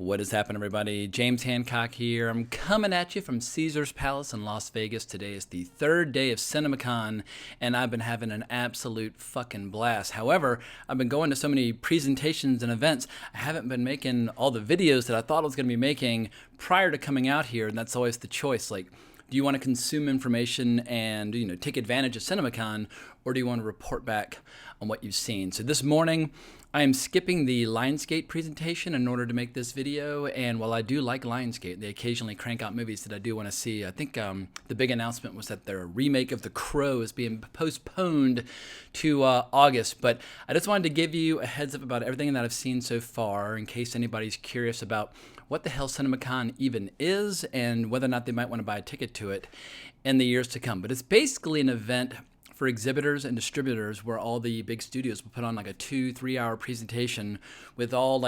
What is happening, everybody? James Hancock here. I'm coming at you from Caesar's Palace in Las Vegas. Today is the third day of CinemaCon, and I've been having an absolute fucking blast. However, I've been going to so many presentations and events, I haven't been making all the videos that I thought I was going to be making prior to coming out here, and that's always the choice. Like, do you want to consume information and, take advantage of CinemaCon, or do you want to report back on what you've seen? So this morning, I am skipping the Lionsgate presentation in order to make this video, and while I do like Lionsgate, they occasionally crank out movies that I do want to see. I think the big announcement was that their remake of The Crow is being postponed to August, but I just wanted to give you a heads up about everything that I've seen so far in case anybody's curious about what the hell CinemaCon even is and whether or not they might want to buy a ticket to it in the years to come. But it's basically an event for exhibitors and distributors where all the big studios will put on like a 2-3 hour presentation with all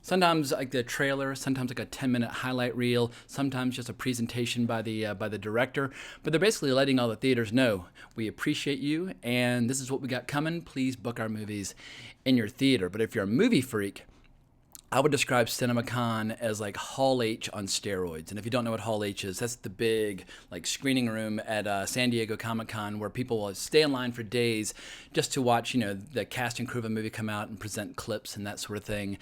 sometimes like the trailer, sometimes like a 10-minute highlight reel, sometimes just a presentation by the director. But they're basically letting all the theaters know, we appreciate you and this is what we got coming. Please book our movies in your theater. But if you're a movie freak, I would describe CinemaCon as like Hall H on steroids. And if you don't know what Hall H is, that's the big screening room at San Diego Comic-Con where people will stay in line for days just to watch, the cast and crew of a movie come out and present clips and that sort of thing.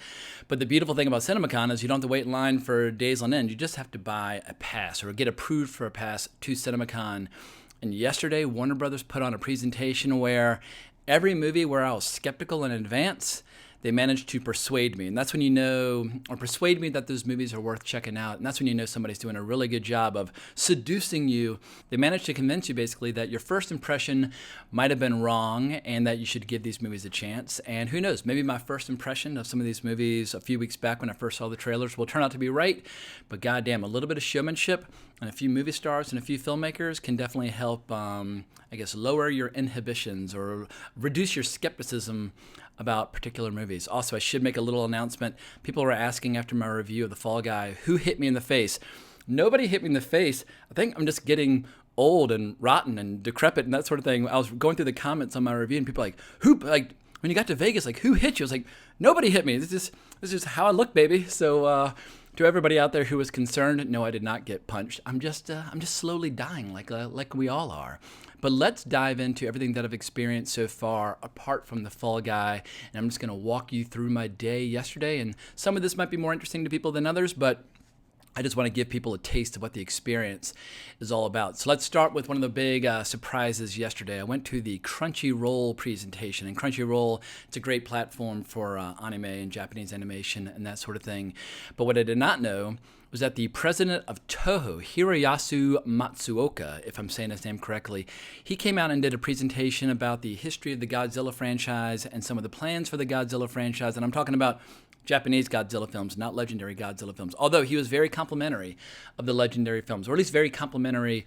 But the beautiful thing about CinemaCon is you don't have to wait in line for days on end. You just have to buy a pass or get approved for a pass to CinemaCon. And yesterday, Warner Brothers put on a presentation where every movie where I was skeptical in advance, they managed to persuade me. And that's when you know, or persuade me that those movies are worth checking out. And that's when you know somebody's doing a really good job of seducing you. They managed to convince you basically that your first impression might have been wrong and that you should give these movies a chance. And who knows, maybe my first impression of some of these movies a few weeks back when I first saw the trailers will turn out to be right. But goddamn, a little bit of showmanship and a few movie stars and a few filmmakers can definitely help, lower your inhibitions or reduce your skepticism about particular movies. Also, I should make a little announcement. People were asking after my review of The Fall Guy, who hit me in the face? Nobody hit me in the face. I think I'm just getting old and rotten and decrepit and that sort of thing. I was going through the comments on my review and people were when you got to Vegas, who hit you? I was like, nobody hit me. This is how I look, baby. So, to everybody out there who was concerned, no, I did not get punched. I'm just slowly dying, like we all are. But let's dive into everything that I've experienced so far, apart from The Fall Guy. And I'm just going to walk you through my day yesterday. And some of this might be more interesting to people than others, but I just want to give people a taste of what the experience is all about. So let's start with one of the big surprises yesterday. I went to the Crunchyroll presentation, and Crunchyroll, it's a great platform for anime and Japanese animation and that sort of thing. But what I did not know was that the president of Toho, Hiroyasu Matsuoka, if I'm saying his name correctly, he came out and did a presentation about the history of the Godzilla franchise and some of the plans for the Godzilla franchise. And I'm talking about Japanese Godzilla films, not legendary Godzilla films, although he was very complimentary of the legendary films, or at least very complimentary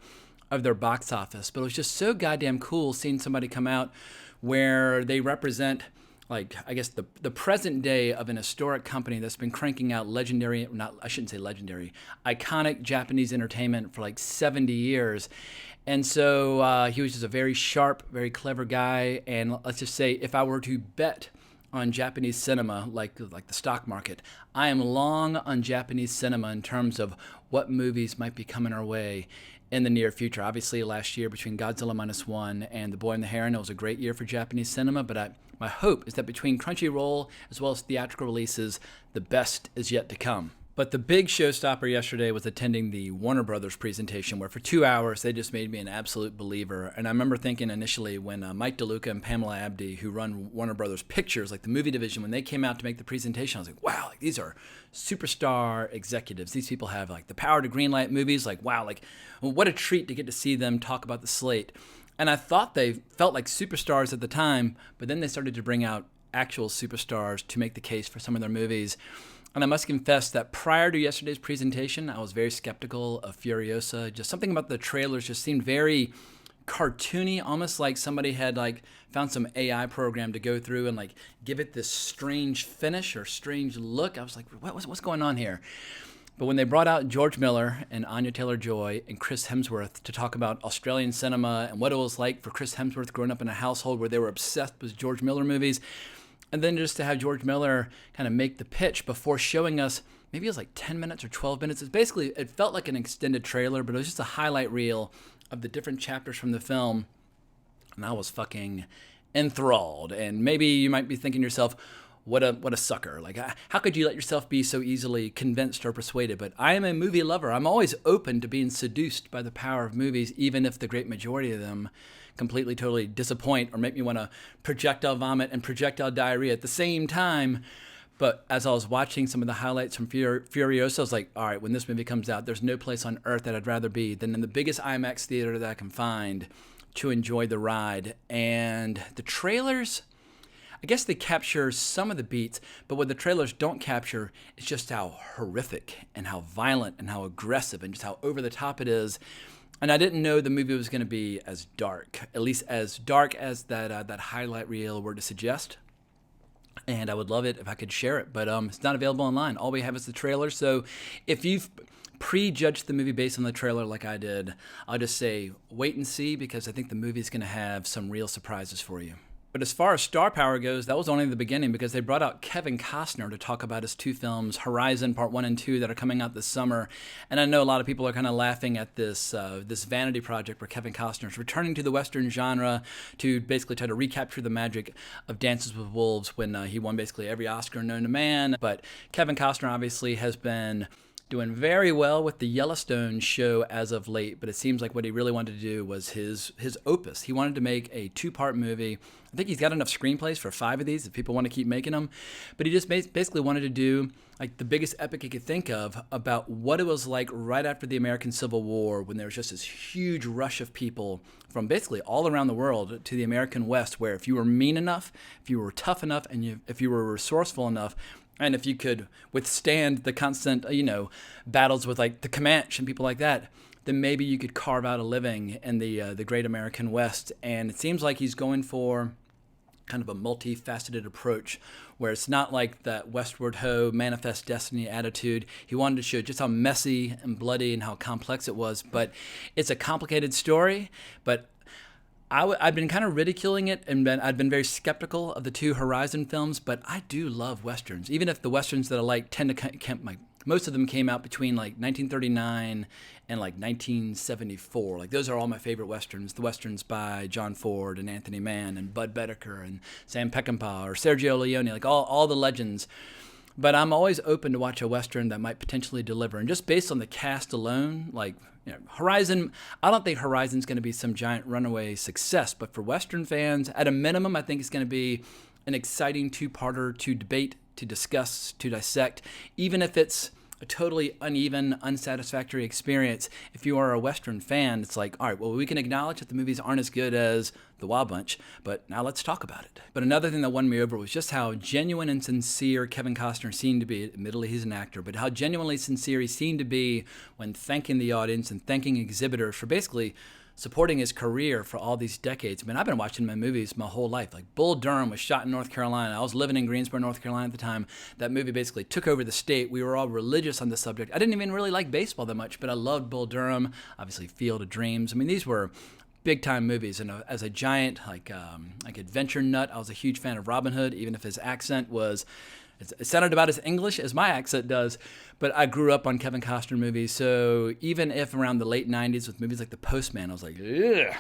of their box office. But it was just so goddamn cool seeing somebody come out where they represent the present day of an historic company that's been cranking out iconic Japanese entertainment for 70 years. And so he was just a very sharp, very clever guy. And let's just say if I were to bet on Japanese cinema, like the stock market, I am long on Japanese cinema in terms of what movies might be coming our way in the near future. Obviously, last year between Godzilla Minus One and The Boy and the Heron, it was a great year for Japanese cinema, but my hope is that between Crunchyroll as well as theatrical releases, the best is yet to come. But the big showstopper yesterday was attending the Warner Brothers presentation, where for 2 hours they just made me an absolute believer. And I remember thinking initially when Mike DeLuca and Pamela Abdi, who run Warner Brothers Pictures, the movie division, when they came out to make the presentation, I was like, wow, these are superstar executives. These people have the power to greenlight movies. Wow, what a treat to get to see them talk about the slate. And I thought they felt like superstars at the time, but then they started to bring out actual superstars to make the case for some of their movies. And I must confess that prior to yesterday's presentation, I was very skeptical of Furiosa. Just something about the trailers just seemed very cartoony, almost like somebody had found some AI program to go through and give it this strange finish or strange look. I was like, what's going on here? But when they brought out George Miller and Anya Taylor-Joy and Chris Hemsworth to talk about Australian cinema and what it was like for Chris Hemsworth growing up in a household where they were obsessed with George Miller movies, and then just to have George Miller kind of make the pitch before showing us maybe it was like 10 minutes or 12 minutes. It's basically, it felt like an extended trailer, but it was just a highlight reel of the different chapters from the film. And I was fucking enthralled. And maybe you might be thinking to yourself, what a sucker. Like, how could you let yourself be so easily convinced or persuaded? But I am a movie lover. I'm always open to being seduced by the power of movies, even if the great majority of them completely, totally disappoint or make me want to projectile vomit and projectile diarrhea at the same time. But as I was watching some of the highlights from Furiosa, I was like, all right, when this movie comes out, there's no place on earth that I'd rather be than in the biggest IMAX theater that I can find to enjoy the ride. And the trailers, I guess they capture some of the beats, but what the trailers don't capture is just how horrific and how violent and how aggressive and just how over the top it is. And I didn't know the movie was going to be as dark, at least as dark as that highlight reel were to suggest. And I would love it if I could share it, but it's not available online. All we have is the trailer. So if you've prejudged the movie based on the trailer like I did, I'll just say wait and see, because I think the movie's going to have some real surprises for you. But as far as star power goes, that was only the beginning, because they brought out Kevin Costner to talk about his 2 films, Horizon Part 1 and 2, that are coming out this summer. And I know a lot of people are kind of laughing at this vanity project where Kevin Costner is returning to the Western genre to basically try to recapture the magic of Dances with Wolves when he won basically every Oscar known to man. But Kevin Costner obviously has been doing very well with the Yellowstone show as of late, but it seems like what he really wanted to do was his opus. He wanted to make a 2-part movie. I think he's got enough screenplays for 5 of these if people want to keep making them, but he just basically wanted to do like the biggest epic he could think of about what it was like right after the American Civil War, when there was just this huge rush of people from basically all around the world to the American West, where if you were mean enough, if you were tough enough, and if you were resourceful enough, and if you could withstand the constant, battles with like the Comanche and people like that, then maybe you could carve out a living in the great American West. And it seems like he's going for kind of a multifaceted approach, where it's not like that Westward Ho, Manifest Destiny attitude. He wanted to show just how messy and bloody and how complex it was. But it's a complicated story, but I've been kind of ridiculing it, and I've been very skeptical of the 2 Horizon films, but I do love Westerns. Even if the Westerns that I like tend to, most of them came out between like 1939 and like 1974. Like those are all my favorite Westerns. The Westerns by John Ford and Anthony Mann and Bud Bedecker and Sam Peckinpah or Sergio Leone, like all the legends. But I'm always open to watch a Western that might potentially deliver. And just based on the cast alone, like, Horizon, I don't think Horizon's going to be some giant runaway success. But for Western fans, at a minimum, I think it's going to be an exciting 2-parter to debate, to discuss, to dissect, even if it's a totally uneven, unsatisfactory experience. If you are a Western fan, it's like, all right, well, we can acknowledge that the movies aren't as good as The Wild Bunch, but now let's talk about it. But another thing that won me over was just how genuine and sincere Kevin Costner seemed to be. Admittedly, he's an actor, but how genuinely sincere he seemed to be when thanking the audience and thanking exhibitors for basically supporting his career for all these decades. I mean, I've been watching my movies my whole life. Like Bull Durham was shot in North Carolina. I was living in Greensboro, North Carolina at the time. That movie basically took over the state. We were all religious on the subject. I didn't even really like baseball that much, but I loved Bull Durham. Obviously, Field of Dreams. I mean, these were big time movies. And as a giant like adventure nut, I was a huge fan of Robin Hood, even if his accent was, it sounded about as English as my accent does. But I grew up on Kevin Costner movies, so even if around the late 90s with movies like The Postman, I was like, ugh,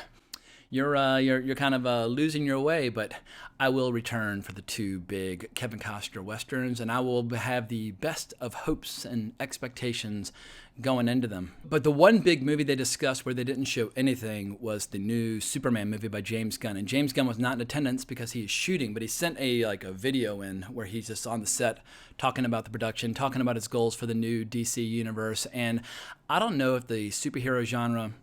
you're kind of losing your way. But I will return for the 2 big Kevin Costner Westerns, and I will have the best of hopes and expectations going into them. But the one big movie they discussed where they didn't show anything was the new Superman movie by James Gunn. And James Gunn was not in attendance because he is shooting, but he sent a video in where he's just on the set talking about the production, talking about his goals for the new DC universe. And I don't know if the superhero genre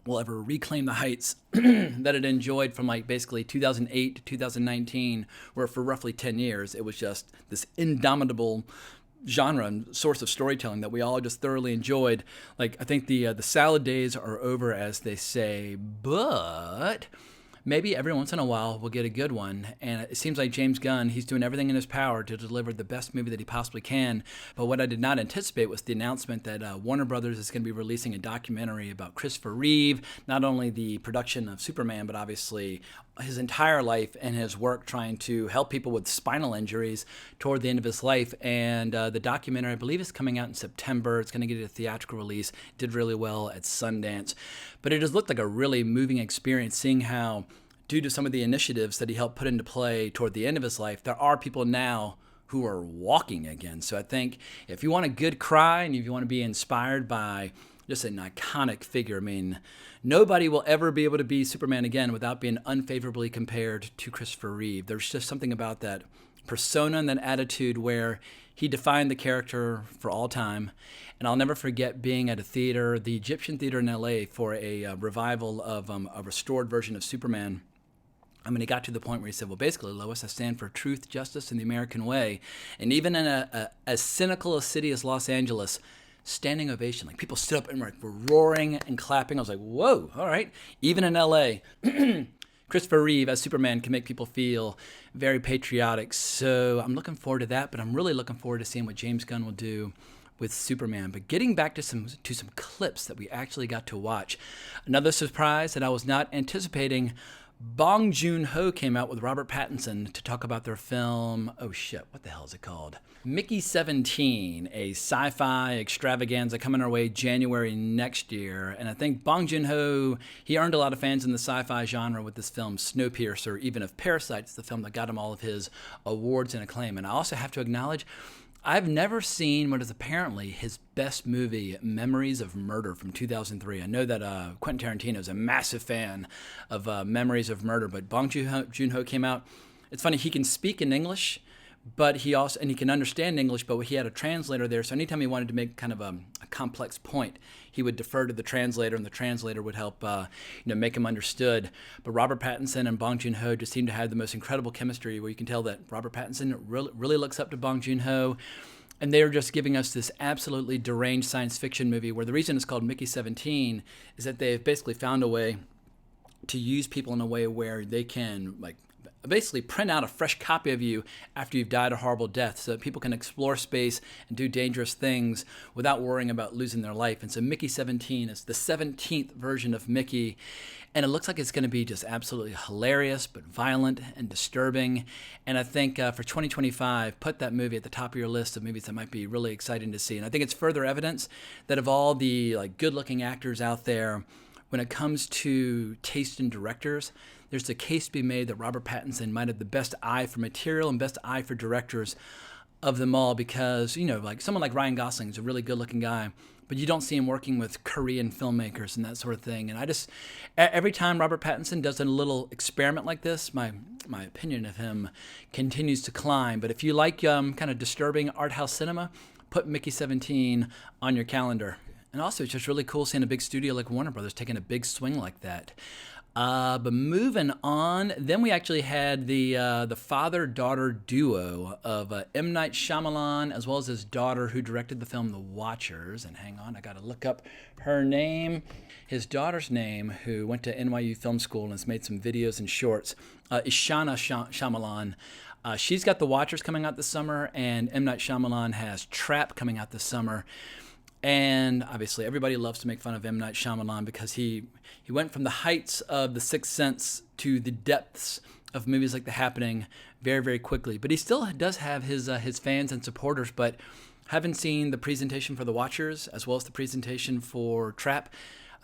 will ever reclaim the heights that it enjoyed from like basically 2008 to 2019, where for roughly 10 years it was just this indomitable genre and source of storytelling that we all just thoroughly enjoyed. Like, I think the salad days are over, as they say, but maybe every once in a while we'll get a good one. And it seems like James Gunn, he's doing everything in his power to deliver the best movie that he possibly can. But what I did not anticipate was the announcement that Warner Brothers is going to be releasing a documentary about Christopher Reeve, not only the production of Superman, but obviously his entire life and his work trying to help people with spinal injuries toward the end of his life. And the documentary, I believe, is coming out in September. It's going to get a theatrical release. Did really well at Sundance. But it has looked like a really moving experience, seeing how, due to some of the initiatives that he helped put into play toward the end of his life, there are people now who are walking again. So I think if you want a good cry and if you want to be inspired by just an iconic figure, I mean, nobody will ever be able to be Superman again without being unfavorably compared to Christopher Reeve. There's just something about that persona and that attitude where he defined the character for all time. And I'll never forget being at a theater, the Egyptian Theater in LA, for a revival of a restored version of Superman. I mean, he got to the point where he said, well, basically, Lois, I stand for truth, justice, and the American way. And even in as cynical a city as Los Angeles, standing ovation. Like, people stood up and were roaring and clapping. I was like, whoa, all right. Even in LA, Christopher Reeve as Superman can make people feel very patriotic. So I'm looking forward to that, but I'm really looking forward to seeing what James Gunn will do with Superman. But getting back to some clips that we actually got to watch. Another surprise that I was not anticipating, Bong Joon-ho came out with Robert Pattinson to talk about their film, oh shit, what the hell is it called? Mickey 17, a sci-fi extravaganza coming our way January next year. And I think Bong Joon-ho, he earned a lot of fans in the sci-fi genre with this film, Snowpiercer, even if Parasite's the film that got him all of his awards and acclaim. And I also have to acknowledge, I've never seen what is apparently his best movie, Memories of Murder from 2003. I know that Quentin Tarantino is a massive fan of Memories of Murder, but Bong Joon-ho came out. It's funny, he can speak in English, but he can understand English, but he had a translator there. So anytime he wanted to make kind of a complex point, he would defer to the translator, and the translator would help make him understood. But Robert Pattinson and Bong Joon-ho just seem to have the most incredible chemistry, where you can tell that Robert Pattinson really looks up to Bong Joon-ho. And they are just giving us this absolutely deranged science fiction movie, where the reason it's called Mickey 17 is that they've basically found a way to use people in a way where they can, like, basically print out a fresh copy of you after you've died a horrible death, so that people can explore space and do dangerous things without worrying about losing their life. And so Mickey 17 is the 17th version of Mickey, and it looks like it's going to be just absolutely hilarious, but violent and disturbing. And I think for 2025, put that movie at the top of your list of movies that might be really exciting to see. And I think it's further evidence that of all the good-looking actors out there, when it comes to taste in directors, there's a case to be made that Robert Pattinson might have the best eye for material and best eye for directors of them all, because, someone like Ryan Gosling is a really good-looking guy, but you don't see him working with Korean filmmakers and that sort of thing. And every time Robert Pattinson does a little experiment like this, my opinion of him continues to climb. But if you like kind of disturbing art house cinema, put Mickey 17 on your calendar. And also, it's just really cool seeing a big studio like Warner Brothers taking a big swing like that. But moving on, then we actually had the father-daughter duo of M. Night Shyamalan, as well as his daughter, who directed the film The Watchers. And hang on, I got to look up her name. His daughter's name, who went to NYU Film School and has made some videos and shorts, is Shauna Shyamalan. She's got The Watchers coming out this summer, and M. Night Shyamalan has Trap coming out this summer. And obviously, everybody loves to make fun of M. Night Shyamalan because he went from the heights of The Sixth Sense to the depths of movies like The Happening very, very quickly. But he still does have his fans and supporters. But having seen the presentation for The Watchers as well as the presentation for Trap,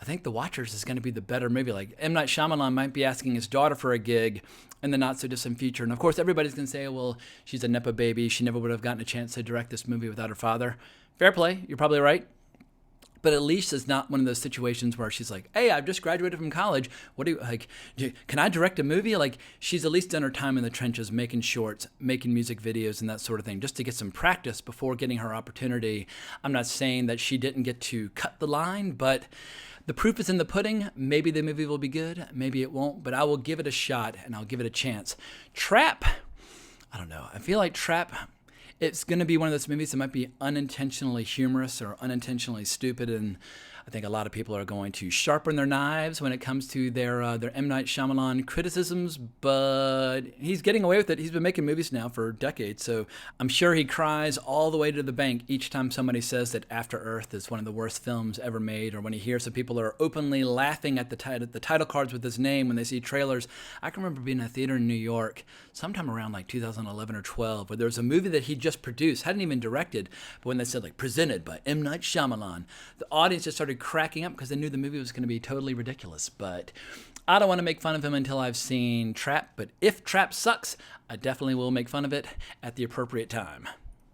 I think The Watchers is going to be the better movie. Like, M. Night Shyamalan might be asking his daughter for a gig in the not-so-distant future. And, of course, everybody's going to say, well, she's a Nepo baby. She never would have gotten a chance to direct this movie without her father. Fair play. You're probably right. But at least it's not one of those situations where she's like, hey, I've just graduated from college. Can I direct a movie? Like, she's at least done her time in the trenches, making shorts, making music videos, and that sort of thing, just to get some practice before getting her opportunity. I'm not saying that she didn't get to cut the line, but the proof is in the pudding. Maybe the movie will be good. Maybe it won't. But I will give it a shot, and I'll give it a chance. Trap. I don't know. I feel like Trap, it's going to be one of those movies that might be unintentionally humorous or unintentionally stupid. And I think a lot of people are going to sharpen their knives when it comes to their M. Night Shyamalan criticisms, but he's getting away with it. He's been making movies now for decades, so I'm sure he cries all the way to the bank each time somebody says that After Earth is one of the worst films ever made, or when he hears some people are openly laughing at the title cards with his name when they see trailers. I can remember being in a theater in New York sometime around like 2011 or 12, where there was a movie that he just produced, hadn't even directed, but when they said like presented by M. Night Shyamalan, the audience just started cracking up because they knew the movie was going to be totally ridiculous. But I don't want to make fun of him until I've seen Trap, but if Trap sucks, I definitely will make fun of it at the appropriate time.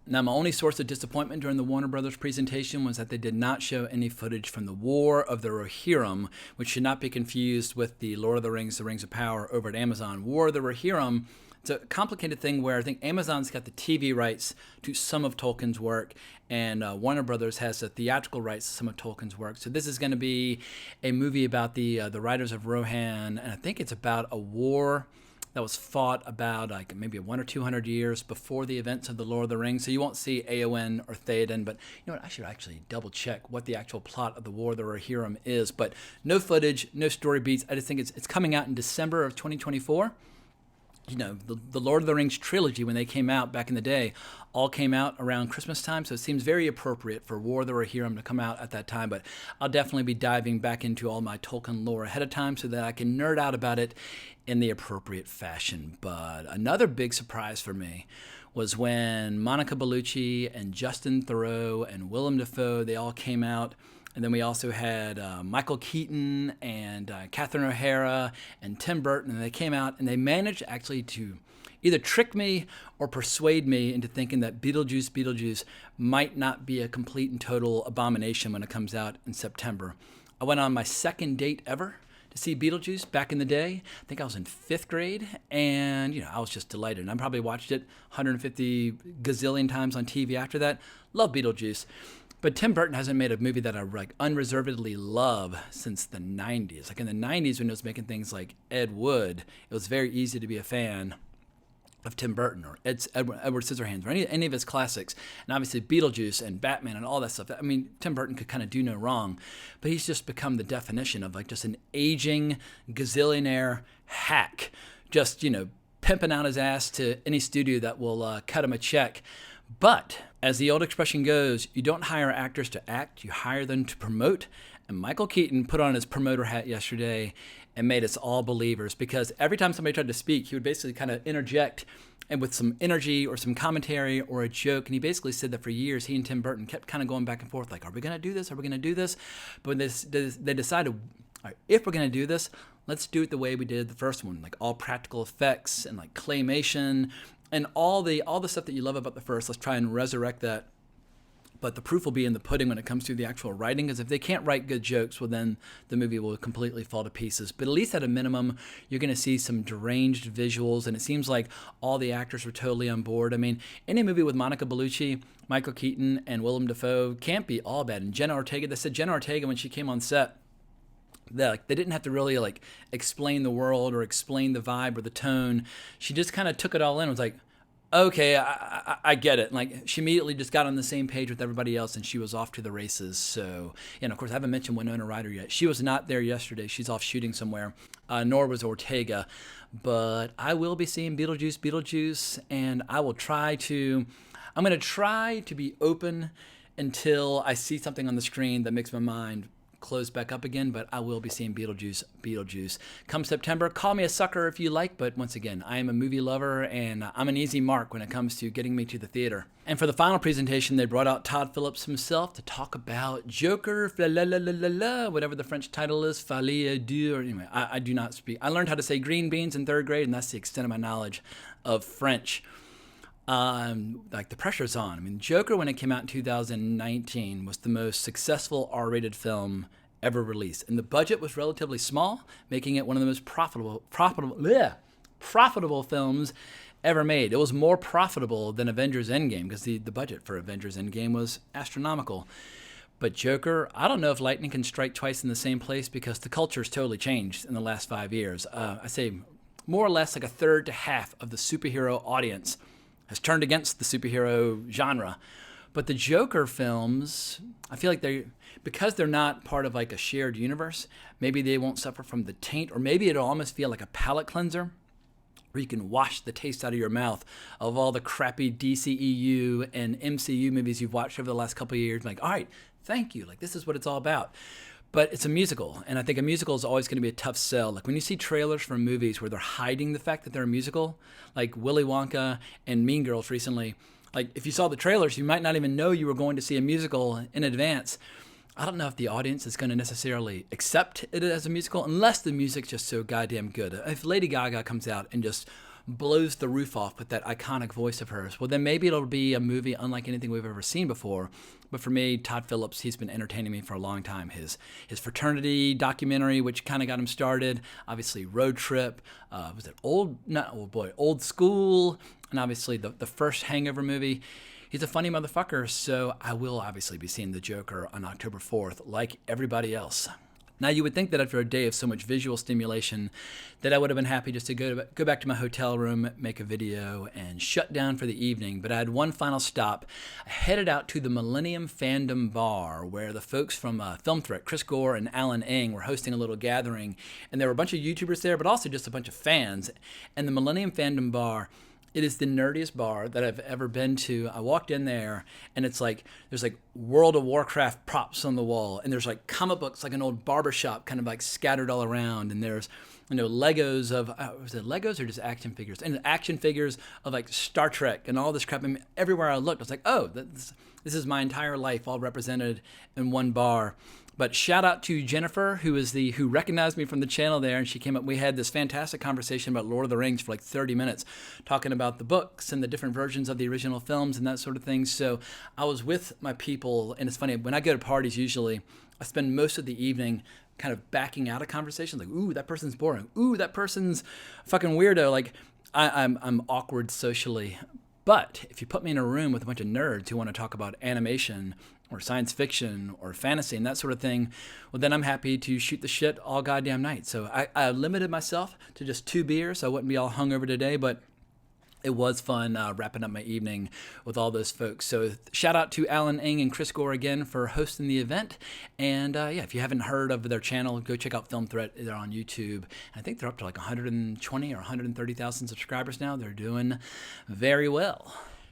Now, my only source of disappointment during the Warner Brothers presentation was that they did not show any footage from the War of the Rohirrim, which should not be confused with the Lord of the Rings of Power over at Amazon. War of the Rohirrim, it's a complicated thing where I think Amazon's got the TV rights to some of Tolkien's work, and Warner Brothers has the theatrical rights to some of Tolkien's work. So this is going to be a movie about the riders of Rohan, and I think it's about a war that was fought about like maybe 100 or 200 years before the events of the Lord of the Rings. So you won't see Eowyn or Theoden, but you know what? I should actually double check what the actual plot of the War of the Rohirrim is. But no footage, no story beats. I just think it's coming out in December of 2024. You know, the Lord of the Rings trilogy, when they came out back in the day, all came out around Christmas time, so it seems very appropriate for War of the Rohirrim to come out at that time. But I'll definitely be diving back into all my Tolkien lore ahead of time so that I can nerd out about it in the appropriate fashion. But another big surprise for me was when Monica Bellucci and Justin Theroux and Willem Dafoe, they all came out. And then we also had Michael Keaton and Catherine O'Hara and Tim Burton, and they came out and they managed actually to either trick me or persuade me into thinking that Beetlejuice might not be a complete and total abomination when it comes out in September. I went on my second date ever to see Beetlejuice back in the day. I think I was in 5th grade, and I was just delighted. And I probably watched it 150 gazillion times on TV after that. Love Beetlejuice. But Tim Burton hasn't made a movie that I like unreservedly love since the 90s. Like in the 90s when he was making things like Ed Wood, it was very easy to be a fan of Tim Burton or Edward Scissorhands or any of his classics. And obviously Beetlejuice and Batman and all that stuff. I mean, Tim Burton could kind of do no wrong, but he's just become the definition of like just an aging gazillionaire hack, just, pimping out his ass to any studio that will cut him a check. But as the old expression goes, you don't hire actors to act, you hire them to promote. And Michael Keaton put on his promoter hat yesterday and made us all believers, because every time somebody tried to speak, he would basically kind of interject and with some energy or some commentary or a joke. And he basically said that for years, he and Tim Burton kept kind of going back and forth, like, are we going to do this? Are we going to do this? But they decided, all right, if we're going to do this, let's do it the way we did the first one, like all practical effects and like claymation and all the stuff that you love about the first. Let's try and resurrect that. But the proof will be in the pudding when it comes to the actual writing, because if they can't write good jokes, well, then the movie will completely fall to pieces. But at least at a minimum, you're going to see some deranged visuals, and it seems like all the actors were totally on board. I mean, any movie with Monica Bellucci, Michael Keaton, and Willem Dafoe can't be all bad. And Jenna Ortega, they said Jenna Ortega, when she came on set, they didn't have to really explain the world or explain the vibe or the tone. She just kind of took it all in and was like, okay, I get it. Like, she immediately just got on the same page with everybody else, and she was off to the races. So, and of course, I haven't mentioned Winona Ryder yet. She was not there yesterday. She's off shooting somewhere, nor was Ortega. But I will be seeing Beetlejuice, and I'm going to try to be open until I see something on the screen that makes my mind close back up again, but I will be seeing Beetlejuice. Come September, call me a sucker if you like, but once again, I am a movie lover, and I'm an easy mark when it comes to getting me to the theater. And for the final presentation, they brought out Todd Phillips himself to talk about Joker, whatever the French title is, Folie, Deux, or anyway, I do not speak. I learned how to say green beans in 3rd grade, and that's the extent of my knowledge of French. Like, the pressure's on. I mean, Joker, when it came out in 2019, was the most successful R-rated film ever released, and the budget was relatively small, making it one of the most profitable films ever made. It was more profitable than Avengers Endgame, because the budget for Avengers Endgame was astronomical. But Joker, I don't know if lightning can strike twice in the same place, because the culture's totally changed in the last 5 years. I say more or less like a third to half of the superhero audience has turned against the superhero genre. But the Joker films, I feel like because they're not part of like a shared universe, maybe they won't suffer from the taint, or maybe it'll almost feel like a palate cleanser where you can wash the taste out of your mouth of all the crappy DCEU and MCU movies you've watched over the last couple of years. Like, all right, thank you. Like, this is what it's all about. But it's a musical, and I think a musical is always going to be a tough sell. Like when you see trailers for movies where they're hiding the fact that they're a musical, like Willy Wonka and Mean Girls recently, like if you saw the trailers, you might not even know you were going to see a musical in advance. I don't know if the audience is going to necessarily accept it as a musical unless the music's just so goddamn good. If Lady Gaga comes out and just blows the roof off with that iconic voice of hers, well, then maybe it'll be a movie unlike anything we've ever seen before. But for me, Todd Phillips, he's been entertaining me for a long time. His fraternity documentary, which kind of got him started, obviously Road Trip, was it Old School, and obviously the first Hangover movie. He's a funny motherfucker, so I will obviously be seeing The Joker on October 4th, like everybody else. Now, you would think that after a day of so much visual stimulation that I would have been happy just to go back to my hotel room, make a video, and shut down for the evening. But I had one final stop. I headed out to the Millennium Fandom Bar, where the folks from Film Threat, Chris Gore and Alan Ng, were hosting a little gathering. And there were a bunch of YouTubers there, but also just a bunch of fans. And the Millennium Fandom Bar, it is the nerdiest bar that I've ever been to. I walked in there, and it's like there's like World of Warcraft props on the wall, and there's like comic books, like an old barbershop, kind of like scattered all around, and there's Legos of was it Legos or just action figures? And action figures of like Star Trek and all this crap. I mean, everywhere I looked, I was like, oh, this is my entire life all represented in one bar. But shout out to Jennifer, who recognized me from the channel there, and she came up. We had this fantastic conversation about Lord of the Rings for like 30 minutes, talking about the books and the different versions of the original films and that sort of thing. So I was with my people, and it's funny, when I go to parties, usually I spend most of the evening kind of backing out of conversations, like, ooh, that person's boring. Ooh, that person's fucking weirdo. Like, I'm awkward socially. But if you put me in a room with a bunch of nerds who want to talk about animation or science fiction or fantasy and that sort of thing, well, then I'm happy to shoot the shit all goddamn night. So I limited myself to just 2 beers, so I wouldn't be all hungover today, but it was fun wrapping up my evening with all those folks. So shout out to Alan Ng and Chris Gore again for hosting the event. And yeah, if you haven't heard of their channel, go check out Film Threat. They're on YouTube. I think they're up to like 120 or 130,000 subscribers now. They're doing very well.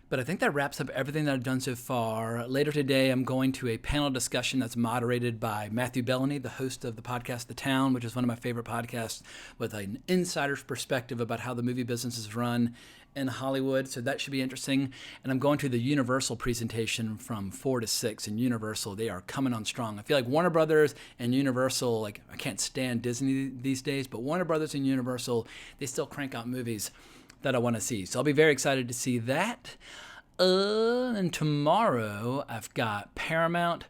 But I think that wraps up everything that I've done so far. Later today, I'm going to a panel discussion that's moderated by Matthew Bellany, the host of the podcast The Town, which is one of my favorite podcasts, with an insider's perspective about how the movie business is run in Hollywood. So that should be interesting. And I'm going to the Universal presentation from 4 to 6. And Universal, they are coming on strong. I feel like Warner Brothers and Universal, like, I can't stand Disney these days, but Warner Brothers and Universal, they still crank out movies that I want to see. So I'll be very excited to see that. And tomorrow I've got Paramount.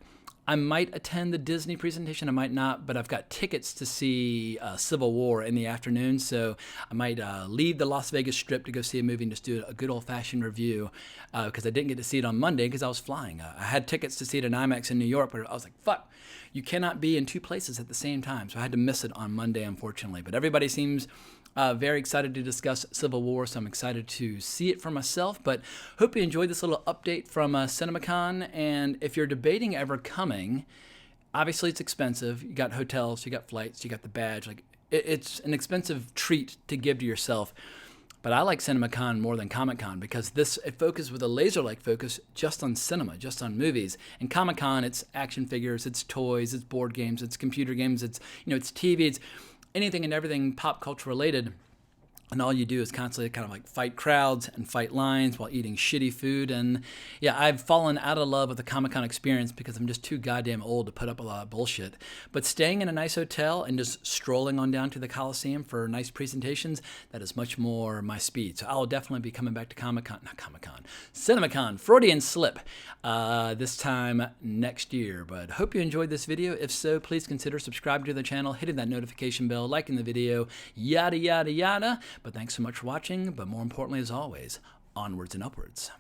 I might attend the Disney presentation, I might not, but I've got tickets to see Civil War in the afternoon, so I might leave the Las Vegas Strip to go see a movie and just do a good old-fashioned review, because I didn't get to see it on Monday because I was flying. I had tickets to see it in IMAX in New York, but I was like, fuck, you cannot be in 2 places at the same time, so I had to miss it on Monday, unfortunately. But everybody seems very excited to discuss Civil War, so I'm excited to see it for myself. But hope you enjoyed this little update from CinemaCon. And if you're debating ever coming, obviously it's expensive. You got hotels, you got flights, you got the badge. Like it's an expensive treat to give to yourself. But I like CinemaCon more than Comic-Con because it focuses with a laser-like focus just on cinema, just on movies. And Comic-Con, it's action figures, it's toys, it's board games, it's computer games, it's it's TV, it's anything and everything pop culture related. And all you do is constantly kind of like fight crowds and fight lines while eating shitty food. And yeah, I've fallen out of love with the Comic-Con experience because I'm just too goddamn old to put up a lot of bullshit. But staying in a nice hotel and just strolling on down to the Coliseum for nice presentations, that is much more my speed. So I'll definitely be coming back to CinemaCon, Freudian slip, this time next year. But hope you enjoyed this video. If so, please consider subscribing to the channel, hitting that notification bell, liking the video, yada, yada, yada. But thanks so much for watching, but more importantly, as always, onwards and upwards.